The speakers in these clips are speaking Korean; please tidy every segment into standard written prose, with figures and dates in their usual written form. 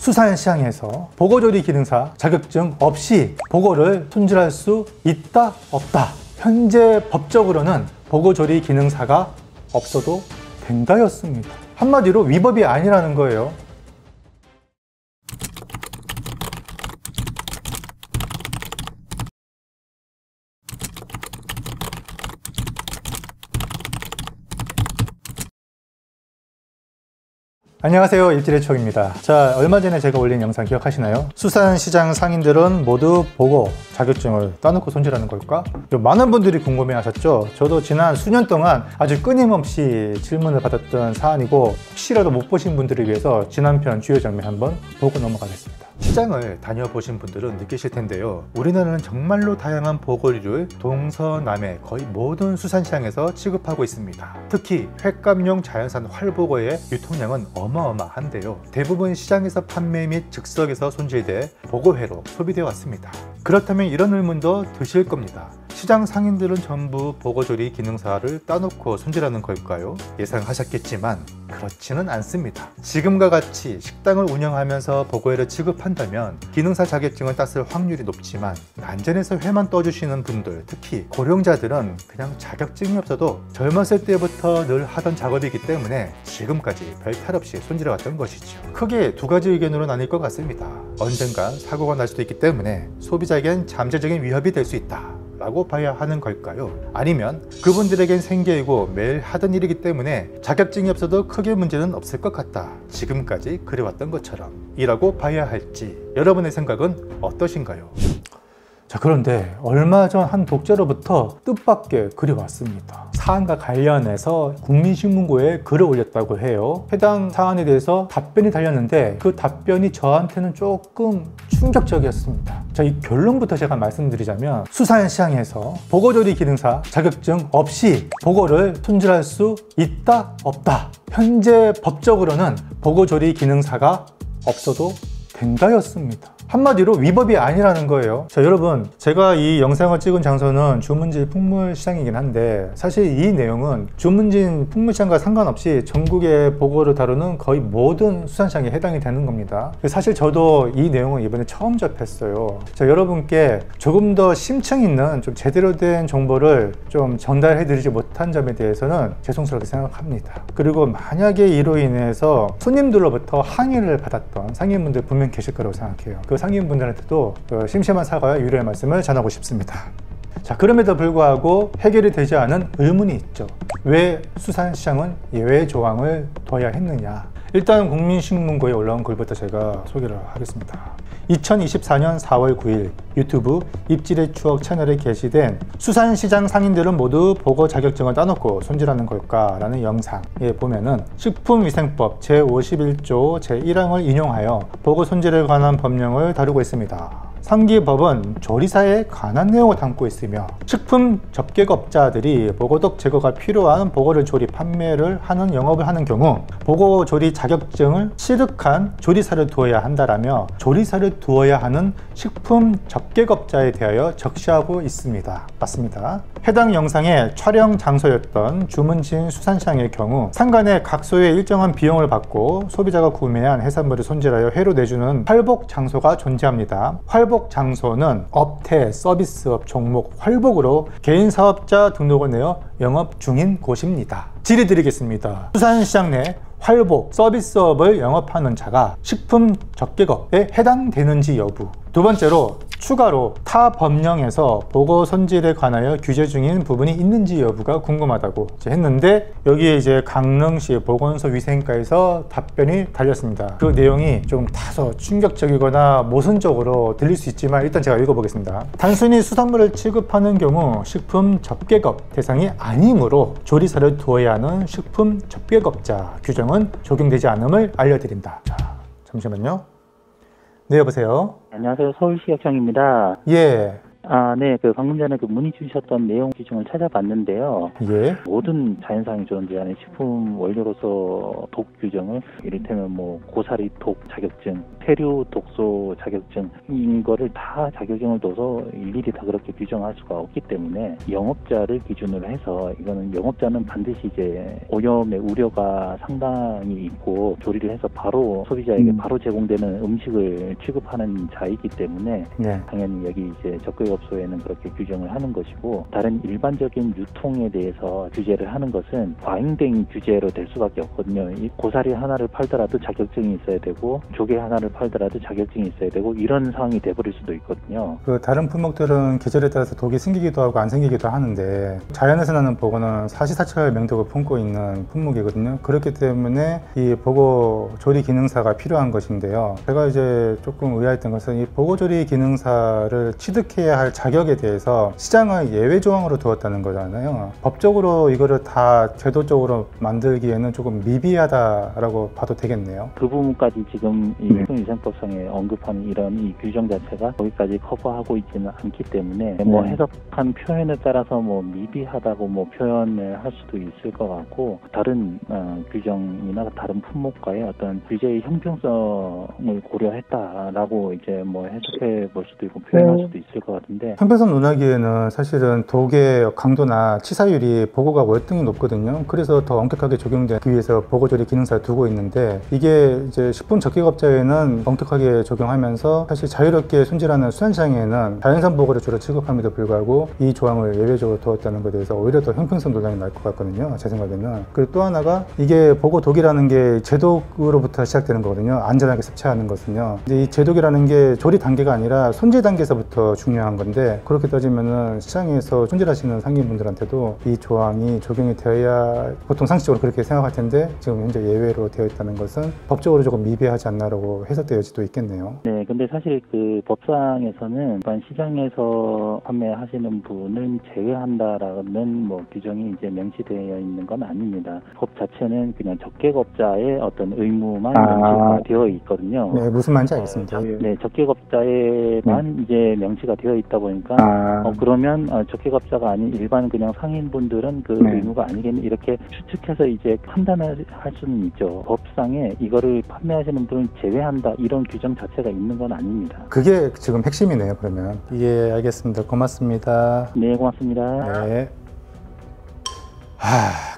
수산시장에서 보고조리 기능사 자격증 없이 보고를 손질할 수 있다 없다. 현재 법적으로는 보고조리 기능사가 없어도 된다였습니다. 한마디로 위법이 아니라는 거예요. 안녕하세요, 일질의 추억입니다. 자, 얼마 전에 제가 올린 영상 기억하시나요? 수산시장 상인들은 모두 보고 자격증을 따놓고 손질하는 걸까? 많은 분들이 궁금해 하셨죠? 저도 지난 수년 동안 아주 끊임없이 질문을 받았던 사안이고, 혹시라도 못 보신 분들을 위해서 지난 편 주요 장면 한번 보고 넘어가겠습니다. 시장을 다녀보신 분들은 느끼실 텐데요, 우리나라는 정말로 다양한 보고류를 동서남의 거의 모든 수산시장에서 취급하고 있습니다. 특히 횟감용 자연산 활보고의 유통량은 어마어마한데요, 대부분 시장에서 판매 및 즉석에서 손질돼 보고회로 소비되어 왔습니다. 그렇다면 이런 의문도 드실 겁니다. 시장 상인들은 전부 보고조리 기능사를 따놓고 손질하는 걸까요? 예상하셨겠지만 그렇지는 않습니다. 지금과 같이 식당을 운영하면서 보고회를 취급한다면 기능사 자격증을 땄을 확률이 높지만, 난전에서 회만 떠주시는 분들, 특히 고령자들은 그냥 자격증이 없어도 젊었을 때부터 늘 하던 작업이기 때문에 지금까지 별 탈 없이 손질해왔던 것이죠. 크게 두 가지 의견으로 나뉠 것 같습니다. 언젠간 사고가 날 수도 있기 때문에 소비자에겐 잠재적인 위협이 될 수 있다 라고 봐야 하는 걸까요? 아니면 그분들에겐 생계이고 매일 하던 일이기 때문에 자격증이 없어도 크게 문제는 없을 것 같다, 지금까지 그래왔던 것처럼 이라고 봐야 할지, 여러분의 생각은 어떠신가요? 자, 그런데 얼마 전 한 독자로부터 뜻밖의 글이 왔습니다. 사안과 관련해서 국민신문고에 글을 올렸다고 해요. 해당 사안에 대해서 답변이 달렸는데 그 답변이 저한테는 조금 충격적이었습니다. 자, 이 결론부터 제가 말씀드리자면, 수산시장에서 보고조리 기능사 자격증 없이 보고를 손질할 수 있다 없다. 현재 법적으로는 보고조리 기능사가 없어도 된다였습니다. 한마디로 위법이 아니라는 거예요. 자, 여러분, 제가 이 영상을 찍은 장소는 주문진 풍물시장이긴 한데, 사실 이 내용은 주문진 풍물시장과 상관없이 전국의 보고를 다루는 거의 모든 수산시장에 해당이 되는 겁니다. 사실 저도 이 내용을 이번에 처음 접했어요. 자, 여러분께 조금 더 심층 있는 좀 제대로 된 정보를 좀 전달해 드리지 못한 점에 대해서는 죄송스럽게 생각합니다. 그리고 만약에 이로 인해서 손님들로부터 항의를 받았던 상인분들 분명 계실 거라고 생각해요. 그 상인분들한테도 심심한 사과와 유료의 말씀을 전하고 싶습니다. 자, 그럼에도 불구하고 해결이 되지 않은 의문이 있죠. 왜 수산시장은 예외 조항을 둬야 했느냐? 일단 국민신문고에 올라온 글부터 제가 소개를 하겠습니다. 2024년 4월 9일 유튜브 입질의 추억 채널에 게시된 수산시장 상인들은 모두 보고 자격증을 따놓고 손질하는 걸까? 라는 영상에 보면은 식품위생법 제51조 제1항을 인용하여 보고 손질에 관한 법령을 다루고 있습니다. 상기법은 조리사에 관한 내용을 담고 있으며, 식품 접객업자들이 보고독 제거가 필요한 보고를 조리 판매를 하는 영업을 하는 경우 보고 조리 자격증을 취득한 조리사를 두어야 한다라며, 조리사를 두어야 하는 식품 접객업자에 대하여 적시하고 있습니다. 맞습니다. 해당 영상의 촬영 장소였던 주문진 수산시장의 경우 상간에 각소의 일정한 비용을 받고 소비자가 구매한 해산물을 손질하여 회로 내주는 활복 장소가 존재합니다. 활복 장소는 업태, 서비스업 종목 활복으로 개인 사업자 등록을 내어 영업 중인 곳입니다. 질의 드리겠습니다. 수산시장 내 활복, 서비스업을 영업하는 자가 식품 접객업에 해당되는지 여부. 두 번째로, 추가로 타 법령에서 보고 손질에 관하여 규제 중인 부분이 있는지 여부가 궁금하다고 했는데, 여기에 이제 강릉시 보건소위생과에서 답변이 달렸습니다. 그 내용이 좀 다소 충격적이거나 모순적으로 들릴 수 있지만 일단 제가 읽어보겠습니다. 단순히 수산물을 취급하는 경우 식품 접객업 대상이 아니므로 조리사를 두어야 하는 식품 접객업자 규정은 적용되지 않음을 알려드린다. 자, 잠시만요. 네, 여보세요. 안녕하세요. 서울시역청입니다. 예. 네. 방금 전에 문의 주셨던 내용 규정을 찾아봤는데요. 예. 모든 자연상이 존재하는 식품 원료로서 독 규정을, 이를테면 고사리 독 자격증, 폐류 독소 자격증인 거를 다 자격증을 둬서 일일이 다 그렇게 규정할 수가 없기 때문에 영업자를 기준으로 해서 이거는 영업자는 반드시 이제 오염의 우려가 상당히 있고 조리를 해서 바로 소비자에게 바로 제공되는 음식을 취급하는 자이기 때문에 네. 당연히 여기 이제 적격업소에는 그렇게 규정을 하는 것이고, 다른 일반적인 유통에 대해서 규제를 하는 것은 과잉된 규제로 될 수밖에 없거든요. 이 고사리 하나를 팔더라도 자격증이 있어야 되고 조개 하나를 팔더라도 자격증이 있어야 되고 이런 상황이 돼버릴 수도 있거든요. 그 다른 품목들은 계절에 따라서 독이 생기기도 하고 안 생기기도 하는데 자연에서 나는 보고는 사시사철 명독을 품고 있는 품목이거든요. 그렇기 때문에 이 보고 조리 기능사가 필요한 것인데요. 제가 이제 조금 의아했던 것은 이 보고 조리 기능사를 취득해야 할 자격에 대해서 시장을 예외 조항으로 두었다는 거잖아요. 법적으로 이거를 다 제도적으로 만들기에는 조금 미비하다라고 봐도 되겠네요. 그 부분까지 지금 이 식품위생법상에 언급하는 이런 이 규정 자체가 거기까지 커버하고 있지는 않기 때문에 뭐 해석한 표현에 따라서 뭐 미비하다고 뭐 표현을 할 수도 있을 것 같고, 다른 규정이나 다른 품목과의 어떤 규제의 형평성을 고려했다라고 이제 뭐 해석해 볼 수도 있고 표현할 수도 있을 것 같은데, 형평성 논하기에는 사실은 독의 강도나 치사율이 보고가 월등히 높거든요. 그래서 더 엄격하게 적용되기 위해서 보고조리 기능사를 두고 있는데, 이게 이제 식품 적격업자에는 엄격하게 적용하면서 사실 자유롭게 손질하는 수산시장에는 자연산 보고를 주로 취급함에도 불구하고 이 조항을 예외적으로 두었다는 것에 대해서 오히려 더 형평성 논란이 날 것 같거든요, 제 생각에는. 그리고 또 하나가 이게 보고독이라는 게 제독으로부터 시작되는 거거든요. 안전하게 섭취하는 것은요. 근데 이 제독이라는 게 조리 단계가 아니라 손질 단계에서부터 중요한 건데, 그렇게 따지면은 시장에서 손질하시는 상인분들한테도 이 조항이 적용이 되어야 보통 상식적으로 그렇게 생각할 텐데, 지금 현재 예외로 되어 있다는 것은 법적으로 조금 미비하지 않나라고 해석될 수도 있겠네요. 네, 근데 사실 그 법상에서는 일반 시장에서 판매하시는 분을 제외한다라는 뭐 규정이 이제 명시되어 있는 건 아닙니다. 법 자체는 그냥 적객업자의 어떤 의무만 명시가 되어 있거든요. 네, 무슨 말인지 알겠습니다. 네, 적객업자에만 이제 명시가 되어 있다 보니까 그러면 적객업자가 아닌 일반 그냥 상인분들은 그 의무가 아니겠니, 이렇게 추측해서 이제 판단을 할 수는 있죠. 법상에 이거를 판매하시는 분을 제외한다 이런 규정 자체가 있는 건 아닙니다. 그게 지금 핵심이네요, 그러면. 예, 알겠습니다. 고맙습니다. 네, 고맙습니다. 네.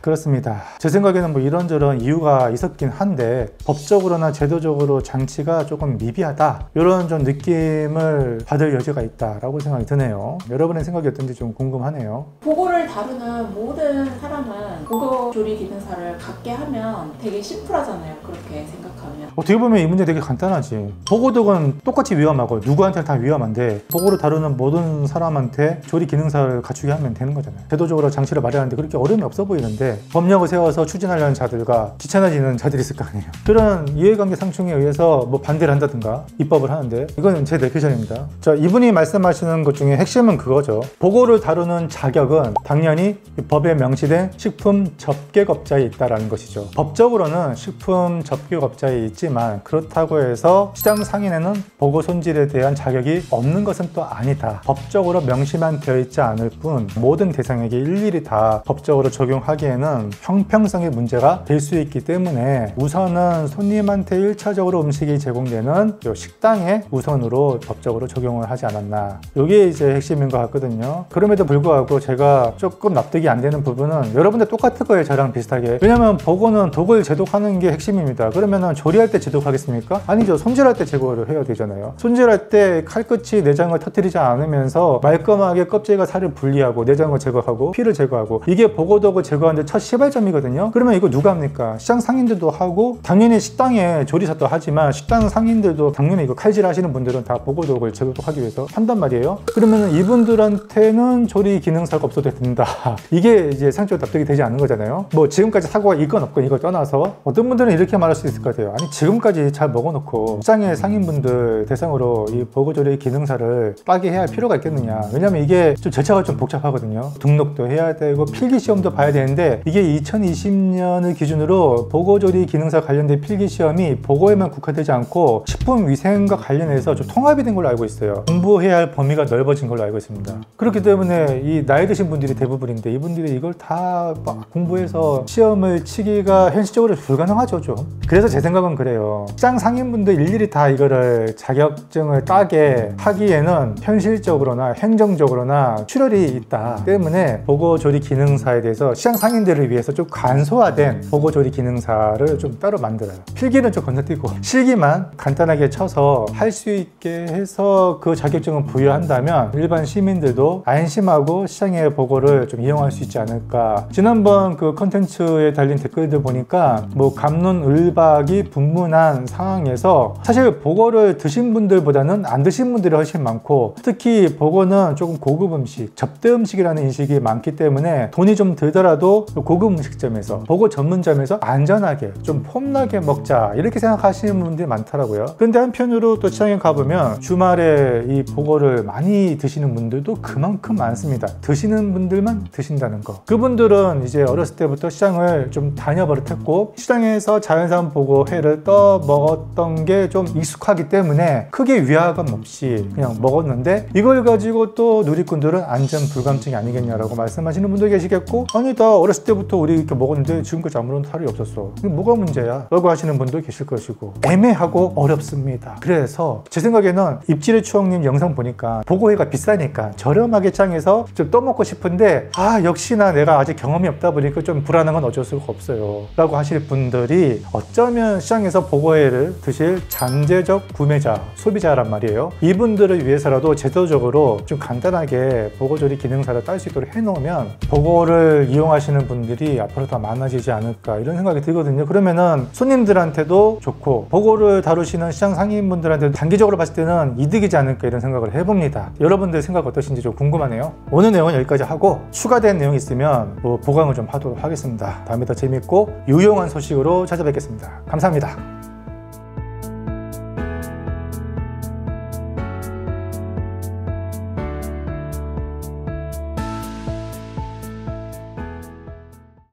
그렇습니다. 제 생각에는 뭐 이런저런 이유가 있었긴 한데 법적으로나 제도적으로 장치가 조금 미비하다, 이런 좀 느낌을 받을 여지가 있다라고 생각이 드네요. 여러분의 생각이 어떤지 좀 궁금하네요. 보고를 다루는 모든 사람은 보고 조리 기능사를 갖게 하면 되게 심플하잖아요. 그렇게 생각하면. 어떻게 보면 이 문제 되게 간단하지. 보고독은 똑같이 위험하고 누구한테는 다 위험한데, 보고를 다루는 모든 사람한테 조리 기능사를 갖추게 하면 되는 거잖아요. 제도적으로 장치를 마련하는데 그렇게 어려움이 없어 보이는데, 법령을 세워서 추진하려는 자들과 귀찮아지는 자들이 있을 거 아니에요. 그런 이해관계 상충에 의해서 뭐 반대를 한다든가 입법을 하는데, 이건 제 내피셜입니다. 자, 이분이 말씀하시는 것 중에 핵심은 그거죠. 보고를 다루는 자격은 당연히 법에 명시된 식품 접객업자에 있다라는 것이죠. 법적으로는 식품 접객업자에 있지만, 그렇다고 해서 시장 상인에는 보고 손질에 대한 자격이 없는 것은 또 아니다. 법적으로 명시만 되어 있지 않을 뿐 모든 대상에게 일일이 다 법적으로 적용하기에는 형평성의 문제가 될 수 있기 때문에 우선은 손님한테 1차적으로 음식이 제공되는 식당에 우선으로 법적으로 적용을 하지 않았나, 이게 이제 핵심인 것 같거든요. 그럼에도 불구하고 제가 조금 납득이 안 되는 부분은, 여러분들 똑같을 거예요, 저랑 비슷하게. 왜냐면 보고는 독을 제독하는 게 핵심입니다. 그러면은 조리할 때 제독하겠습니까? 아니죠. 손질할 때 제거를 해야 되잖아요. 손질할 때 칼끝이 내장을 터뜨리지 않으면서 말끔하게 껍질과 살을 분리하고 내장을 제거하고 피를 제거하고, 이게 보고독을 제거하는데 첫 시발점이거든요. 그러면 이거 누가 합니까? 시장 상인들도 하고, 당연히 식당에 조리사도 하지만 식당 상인들도 당연히 이거 칼질 하시는 분들은 다 보고독을 제거하기 위해서 한단 말이에요. 그러면 이분들한테는 조리 기능사가 없어도 된다. 이게 이제 상식적으로 납득이 되지 않는 거잖아요. 뭐 지금까지 사고가 있건 없건 이걸 떠나서 어떤 분들은 이렇게 말할 수 있을 것 같아요. 아니, 지금까지 잘 먹어놓고 시장의 상인분들 대상으로 이 보고조리 기능사를 따게 해야 할 필요가 있겠느냐. 왜냐면 이게 좀 절차가 좀 복잡하거든요. 등록도 해야 되고 필기시험도 봐야 봐야 되는데 이게 2020년을 기준으로 보고조리 기능사 관련된 필기시험이 보고에만 국한되지 않고 식품위생과 관련해서 좀 통합이 된 걸로 알고 있어요. 공부해야 할 범위가 넓어진 걸로 알고 있습니다. 그렇기 때문에 이 나이 드신 분들이 대부분인데 이분들이 이걸 다 공부해서 시험을 치기가 현실적으로 불가능하죠 좀. 그래서 제 생각은 그래요. 시장 상인분들 일일이 다 이거를 자격증을 따게 하기에는 현실적으로나 행정적으로나 출혈이 있다 때문에 보고조리 기능사에 대해서 시장 상인들을 위해서 좀 간소화된 보고조리 기능사를 좀 따로 만들어요. 필기는 좀 건너뛰고 실기만 간단하게 쳐서 할 수 있게 해서 그 자격증을 부여한다면 일반 시민들도 안심하고 시장의 보고를 좀 이용할 수 있지 않을까. 지난번 그 컨텐츠에 달린 댓글들 보니까 뭐 갑론을박이 분분한 상황에서 사실 보고를 드신 분들보다는 안 드신 분들이 훨씬 많고, 특히 보고는 조금 고급 음식, 접대 음식이라는 인식이 많기 때문에 돈이 좀 들더라도 고급 음식점에서 보고 전문점에서 안전하게 좀 폼나게 먹자 이렇게 생각하시는 분들이 많더라고요. 근데 한편으로 또 시장에 가보면 주말에 이 보고를 많이 드시는 분들도 그만큼 많습니다. 드시는 분들만 드신다는 거. 그분들은 이제 어렸을 때부터 시장을 좀 다녀버릇했고 시장에서 자연산 보고 회를 떠 먹었던 게 좀 익숙하기 때문에 크게 위화감 없이 그냥 먹었는데, 이걸 가지고 또 누리꾼들은 안전 불감증이 아니겠냐라고 말씀하시는 분도 계시겠고, 아니 나 어렸을 때부터 우리 이렇게 먹었는데 지금까지 아무런 탈이 없었어, 이게 뭐가 문제야? 라고 하시는 분도 계실 것이고, 애매하고 어렵습니다. 그래서 제 생각에는 입질의 추억님 영상 보니까 보고회가 비싸니까 저렴하게 장에서 좀 떠먹고 싶은데 역시나 내가 아직 경험이 없다 보니까 좀 불안한 건 어쩔 수가 없어요 라고 하실 분들이 어쩌면 시장에서 보고회를 드실 잠재적 구매자, 소비자란 말이에요. 이분들을 위해서라도 제도적으로 좀 간단하게 보고조리 기능사를 딸 수 있도록 해놓으면 보고를 이용하시는 분들이 앞으로 더 많아지지 않을까 이런 생각이 들거든요. 그러면은 손님들한테도 좋고 보고를 다루시는 시장 상인분들한테도 단기적으로 봤을 때는 이득이지 않을까 이런 생각을 해봅니다. 여러분들 생각 어떠신지 좀 궁금하네요. 오늘 내용은 여기까지 하고 추가된 내용 있으면 보강을 좀 하도록 하겠습니다. 다음에 더 재밌고 유용한 소식으로 찾아뵙겠습니다. 감사합니다.